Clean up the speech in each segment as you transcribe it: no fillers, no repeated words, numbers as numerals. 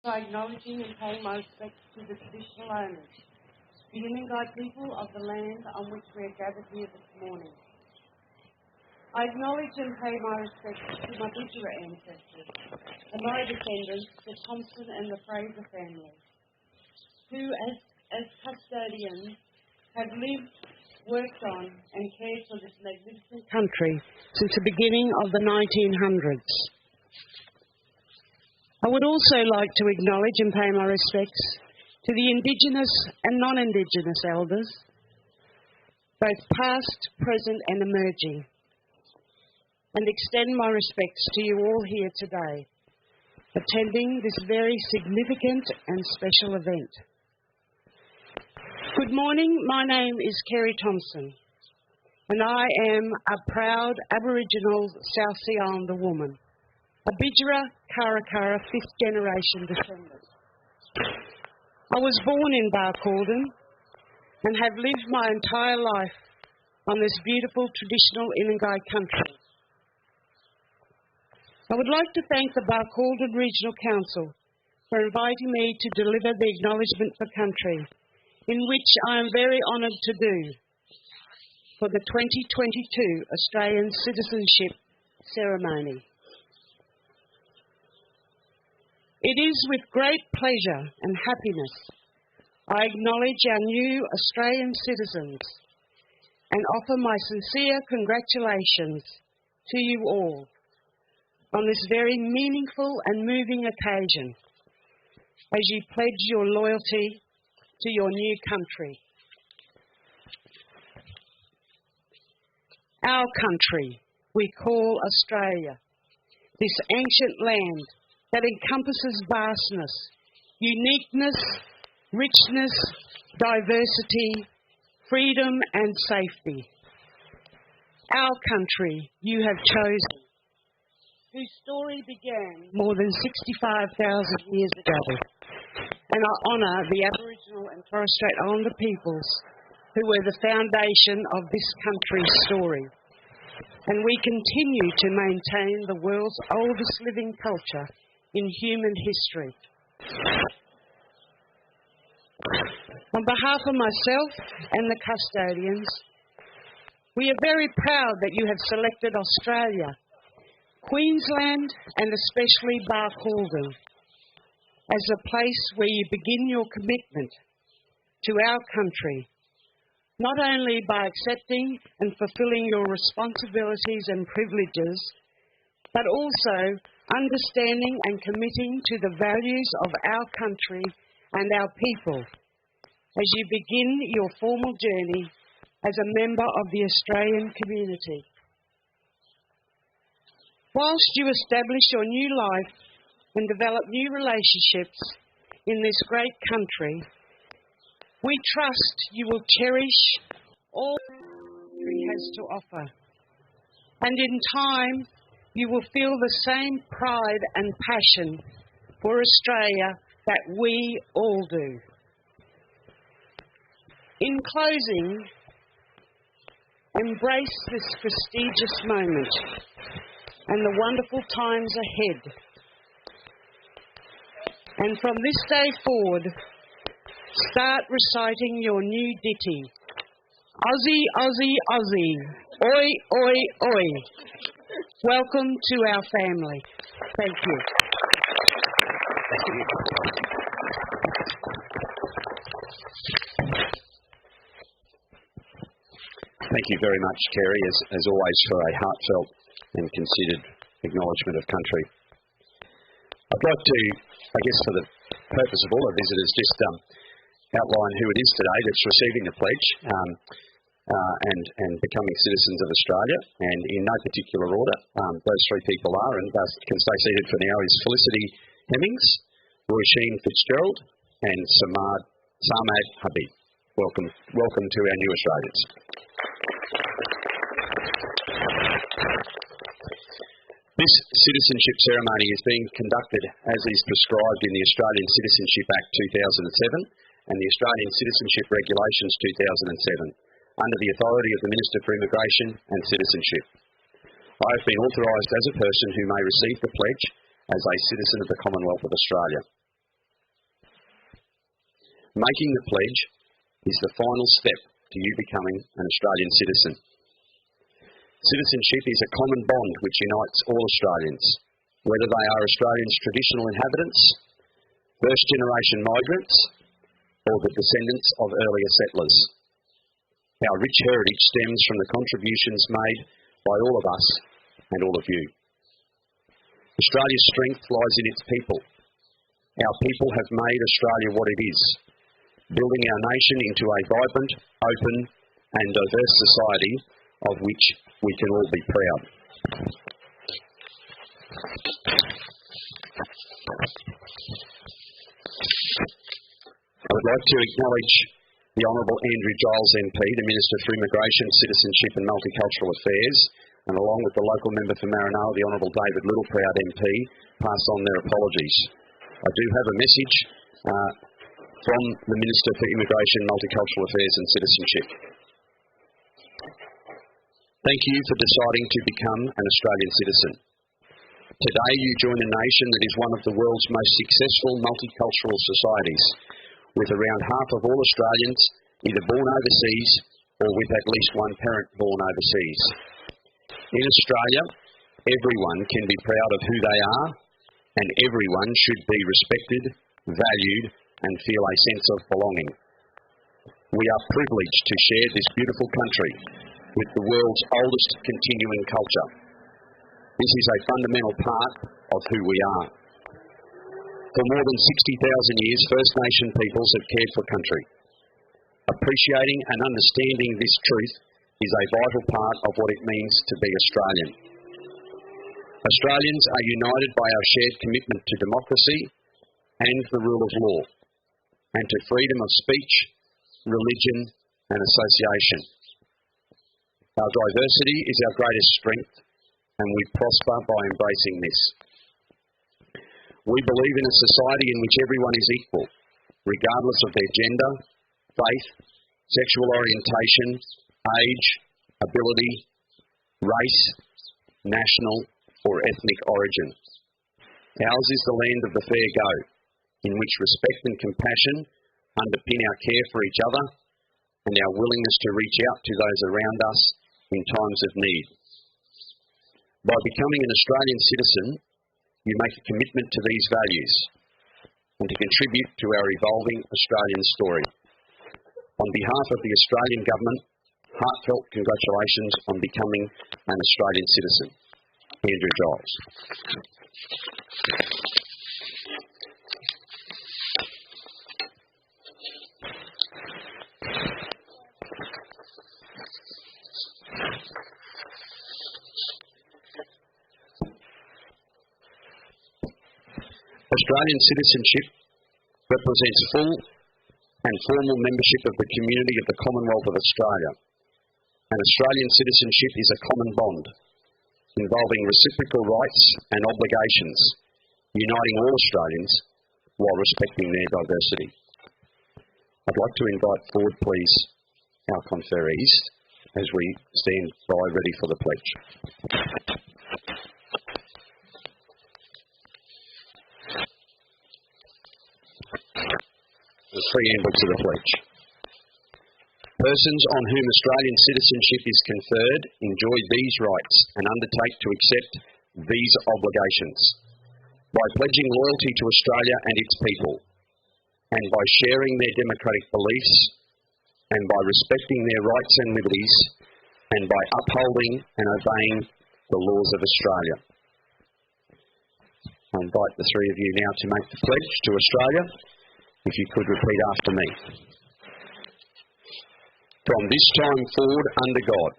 by acknowledging and paying my respects to the traditional owners, the Inangai people of the land on which we are gathered here this morning. I acknowledge and pay my respects to my Bidgera ancestors and my descendants, the Thompson and the Fraser families, who as custodians have lived, worked on and cared for this magnificent country since the beginning of the 1900s. I would also like to acknowledge and pay my respects to the Indigenous and non-Indigenous elders, both past, present and emerging, and extend my respects to you all here today, attending this very significant and special event. Good morning, my name is Kerry Thompson, and I am a proud Aboriginal South Sea Islander woman, a Bidgera Karakara fifth generation descendant. I was born in Barcaldine and have lived my entire life on this beautiful traditional Inangai country. I would like to thank the Barcaldine Regional Council for inviting me to deliver the acknowledgement for country, in which I am very honoured to do, for the 2022 Australian Citizenship ceremony. It is with great pleasure and happiness I acknowledge our new Australian citizens and offer my sincere congratulations to you all on this very meaningful and moving occasion as you pledge your loyalty to your new country. Our country we call Australia, this ancient land that encompasses vastness, uniqueness, richness, diversity, freedom and safety. Our country you have chosen, whose story began more than 65,000 years ago. And I honour the Aboriginal and Torres Strait Islander peoples who were the foundation of this country's story. And we continue to maintain the world's oldest living culture in human history. On behalf of myself and the custodians, we are very proud that you have selected Australia, Queensland and especially Barcaldine as a place where you begin your commitment to our country, not only by accepting and fulfilling your responsibilities and privileges, but also understanding and committing to the values of our country and our people as you begin your formal journey as a member of the Australian community. Whilst you establish your new life and develop new relationships in this great country, we trust you will cherish all the country has to offer. And in time, you will feel the same pride and passion for Australia that we all do. In closing, embrace this prestigious moment and the wonderful times ahead. And from this day forward, start reciting your new ditty. Aussie, Aussie, Aussie. Oi, oi, oi. Welcome to our family. Thank you. Thank you very much, Kerry, as always, for a heartfelt and considered acknowledgement of country. I'd like to, I guess for the purpose of all our visitors, just outline who it is today that's receiving the pledge and becoming citizens of Australia, and in no particular order, those three people are, and can stay seated for now, is Felicity Hemmings, Roisin Fitzgerald and Samad Habib. Welcome to our new Australians. This citizenship ceremony is being conducted as is prescribed in the Australian Citizenship Act 2007 and the Australian Citizenship Regulations 2007, under the authority of the Minister for Immigration and Citizenship. I have been authorised as a person who may receive the pledge as a citizen of the Commonwealth of Australia. Making the pledge is the final step to you becoming an Australian citizen. Citizenship is a common bond which unites all Australians, whether they are Australia's traditional inhabitants, first-generation migrants, or the descendants of earlier settlers. Our rich heritage stems from the contributions made by all of us and all of you. Australia's strength lies in its people. Our people have made Australia what it is, building our nation into a vibrant, open and diverse society of which we can all be proud. I would like to acknowledge the Honourable Andrew Giles MP, the Minister for Immigration, Citizenship and Multicultural Affairs, and along with the local member for Maranoa, the Honourable David Littleproud MP, pass on their apologies. I do have a message from the Minister for Immigration, Multicultural Affairs and Citizenship. Thank you for deciding to become an Australian citizen. Today you join a nation that is one of the world's most successful multicultural societies, with around half of all Australians either born overseas or with at least one parent born overseas. In Australia, everyone can be proud of who they are, and everyone should be respected, valued, and feel a sense of belonging. We are privileged to share this beautiful country with the world's oldest continuing culture. This is a fundamental part of who we are. For more than 60,000 years, First Nation peoples have cared for country. Appreciating and understanding this truth is a vital part of what it means to be Australian. Australians are united by our shared commitment to democracy and the rule of law, and to freedom of speech, religion and association. Our diversity is our greatest strength, and we prosper by embracing this. We believe in a society in which everyone is equal, regardless of their gender, faith, sexual orientation, age, ability, race, national or ethnic origin. Ours is the land of the fair go, in which respect and compassion underpin our care for each other and our willingness to reach out to those around us in times of need. By becoming an Australian citizen, you make a commitment to these values and to contribute to our evolving Australian story. On behalf of the Australian Government, heartfelt congratulations on becoming an Australian citizen. Andrew Giles. Australian citizenship represents full and formal membership of the community of the Commonwealth of Australia. And Australian citizenship is a common bond involving reciprocal rights and obligations, uniting all Australians while respecting their diversity. I'd like to invite forward, please, our conferees as we stand by ready for the pledge. The preamble to the pledge. Persons on whom Australian citizenship is conferred enjoy these rights and undertake to accept these obligations. By pledging loyalty to Australia and its people, and by sharing their democratic beliefs, and by respecting their rights and liberties, and by upholding and obeying the laws of Australia. I invite the three of you now to make the pledge to Australia. If you could repeat after me. From this time forward under God.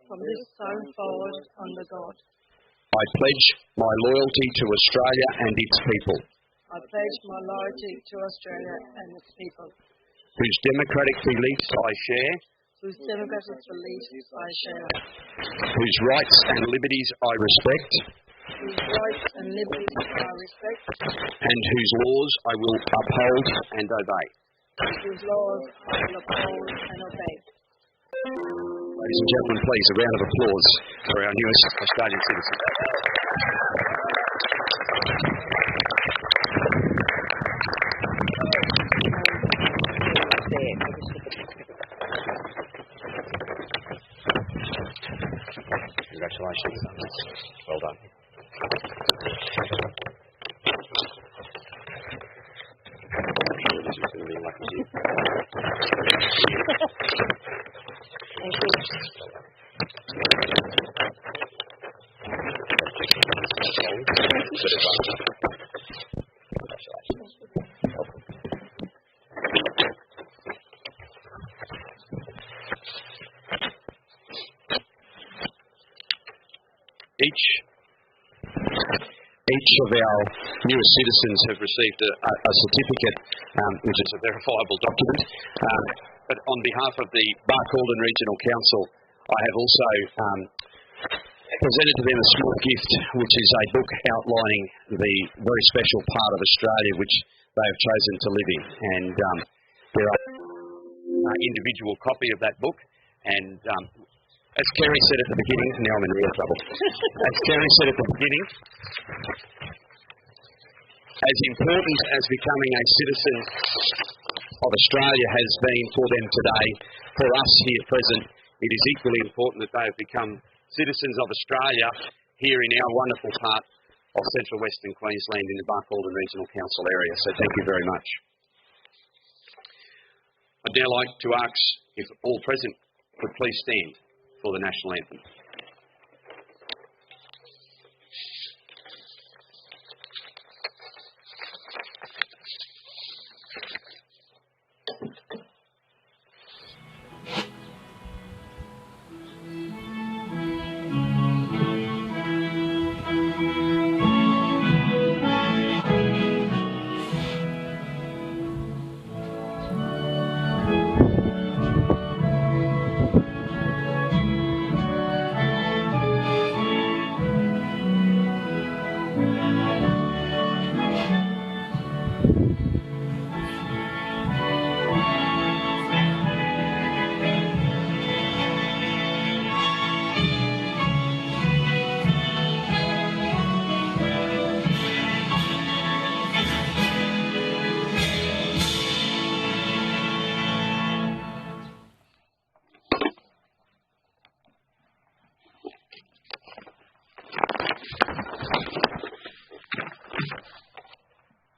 From this time forward under God. I pledge my loyalty to Australia and its people. I pledge my loyalty to Australia and its people. Whose democratic beliefs I share. Whose democratic beliefs I share. Whose rights and liberties I respect. Whose rights and liberties I respect. And whose laws I will uphold and obey. Whose laws I will uphold and obey. Ladies and gentlemen, please, a round of applause for our newest Australian citizen. Well done. This is going to be a lucky year. Thank you. Each of our newest citizens have received a certificate, which is a verifiable document. But on behalf of the Barcaldine Regional Council, I have also presented to them a small gift, which is a book outlining the very special part of Australia which they have chosen to live in. And there are an individual copy of that book. And as Kerry said at the beginning, now I'm in real trouble. As Kerry said at the beginning, as important as becoming a citizen of Australia has been for them today, for us here present, it is equally important that they have become citizens of Australia here in our wonderful part of central western Queensland in the Barcaldine Regional Council area. So thank you very much. I'd now like to ask if all present could please stand for the National Anthem.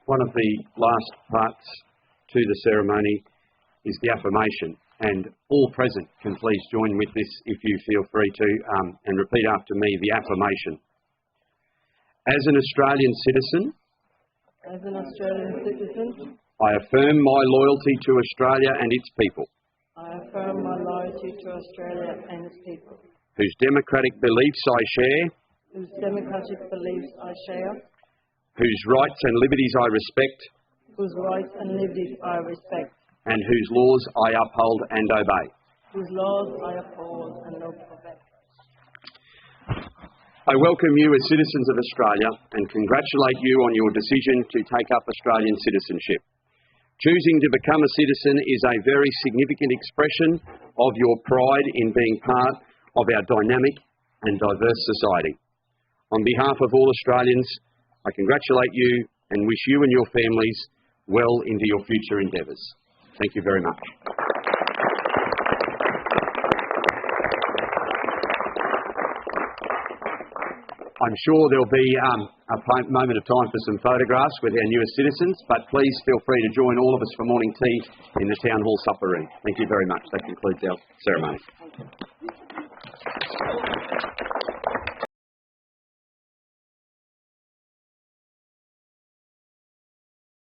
One of the last parts to the ceremony is the affirmation, and all present can please join with this if you feel free to, and repeat after me the affirmation. As an Australian citizen, I affirm my loyalty to Australia and its people, I affirm my loyalty to Australia and its people, whose democratic beliefs I share, whose democratic beliefs I share, whose rights and liberties I respect, whose rights and liberties I respect, and whose laws I uphold and obey. whose laws I uphold and obey. I welcome you as citizens of Australia and congratulate you on your decision to take up Australian citizenship. Choosing to become a citizen is a very significant expression of your pride in being part of our dynamic and diverse society. On behalf of all Australians, I congratulate you and wish you and your families well into your future endeavours. Thank you very much. I'm sure there'll be a moment of time for some photographs with our newest citizens, but please feel free to join all of us for morning tea in the Town Hall supper room. Thank you very much. That concludes our ceremony.